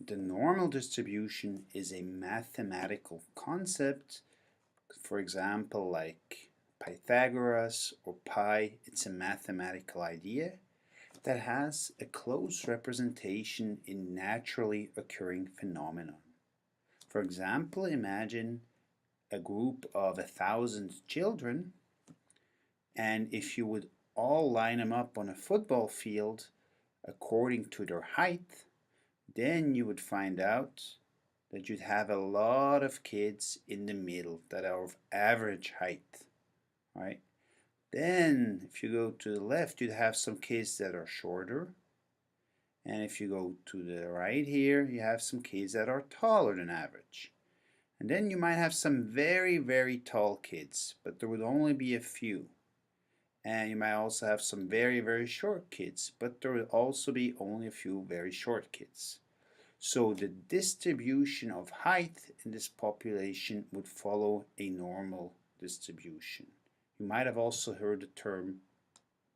The normal distribution is a mathematical concept. For example, like Pythagoras or pi, it's a mathematical idea that has a close representation in naturally occurring phenomenon. For example, imagine a group of 1,000 children, and if you would all line them up on a football field according to their height, then you would find out that you'd have a lot of kids in the middle that are of average height, right? Then if you go to the left, you'd have some kids that are shorter, and if you go to the right here, you have some kids that are taller than average. And then you might have some very, very tall kids, but there would only be a few. And you might also have some very, very short kids, but there would also be only a few very short kids. So the distribution of height in this population would follow a normal distribution. You might have also heard the term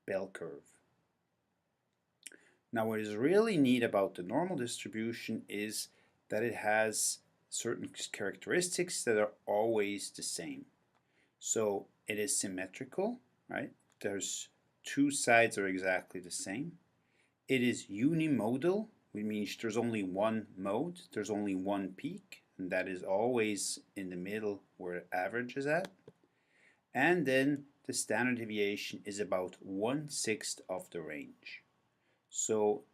bell curve. Now what is really neat about the normal distribution is that it has certain characteristics that are always the same. So it is symmetrical, right? There's two sides are exactly the same. It is unimodal, which means there's only one mode, there's only one peak, and that is always in the middle where the average is at. And then the standard deviation is about 1/6 of the range. So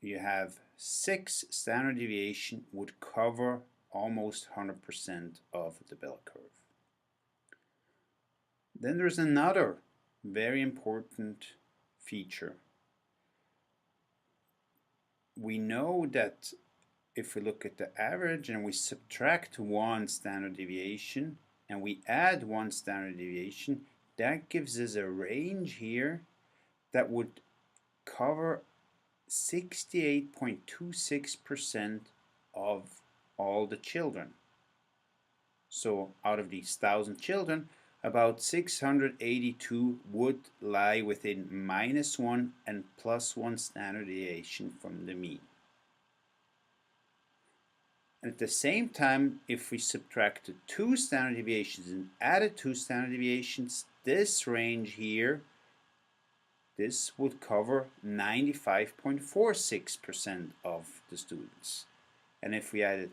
you have 6 standard deviation would cover almost 100% of the bell curve. Then there's another very important feature. We know that if we look at the average and we subtract one standard deviation and we add one standard deviation, that gives us a range here that would cover 68.26% of all the children. So out of these 1,000 children, about 682 would lie within -1 and +1 standard deviation from the mean. And at the same time, if we subtracted 2 standard deviations and added 2 standard deviations, this range here, this would cover 95.46% of the students. And if we added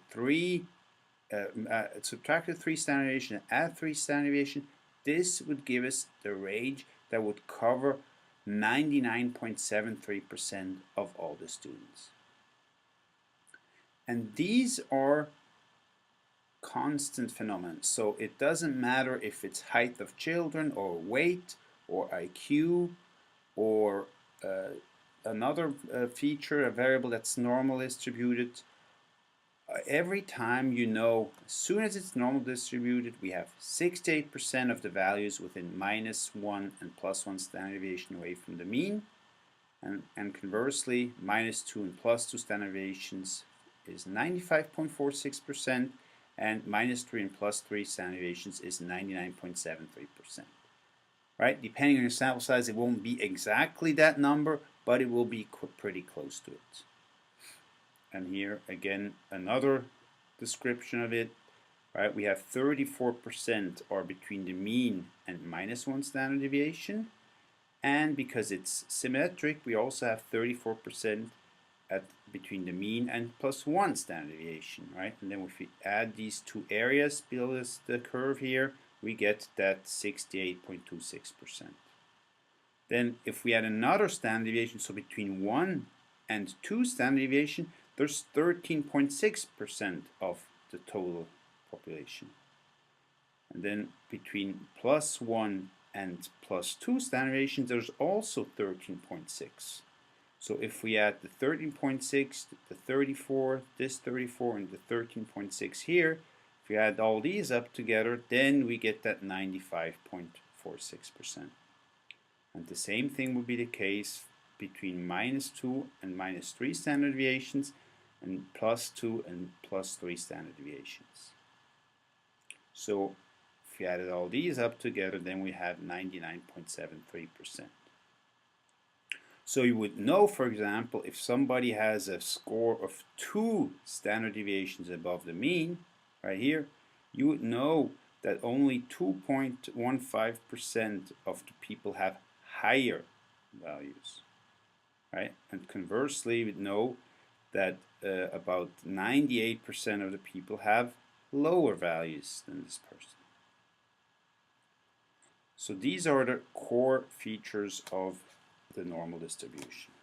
subtracted 3 standard deviation and add 3 standard deviation, this would give us the range that would cover 99.73% of all the students. And these are constant phenomena. So it doesn't matter if it's height of children or weight or IQ or another feature, a variable that's normal distributed. Every time you know, as soon as it's normal distributed, we have 68% of the values within -1 and +1 standard deviation away from the mean. And conversely, -2 and +2 standard deviations is 95.46%, and -3 and +3 standard deviations is 99.73%. Right? Depending on your sample size, it won't be exactly that number, but it will be pretty close to it. And here again another description of it. Right, we have 34% are between the mean and -1 standard deviation, and because it's symmetric, we also have 34% at between the mean and +1 standard deviation. Right, and then if we add these two areas below the curve here, we get that 68.26%. Then if we add another standard deviation, so between 1 and 2 standard deviation, there's 13.6% of the total population. And then between +1 and +2 standard deviations, there's also 13.6. So if we add the 13.6, the 34, this 34, and the 13.6 here, if we add all these up together, then we get that 95.46%. And the same thing would be the case between -2 and -3 standard deviations, and +2 and +3 standard deviations. So if we added all these up together, then we have 99.73%. So you would know, for example, if somebody has a score of 2 standard deviations above the mean, right here, you would know that only 2.15% of the people have higher values, right? And conversely, you would know that about 98% of the people have lower values than this person. So these are the core features of the normal distribution.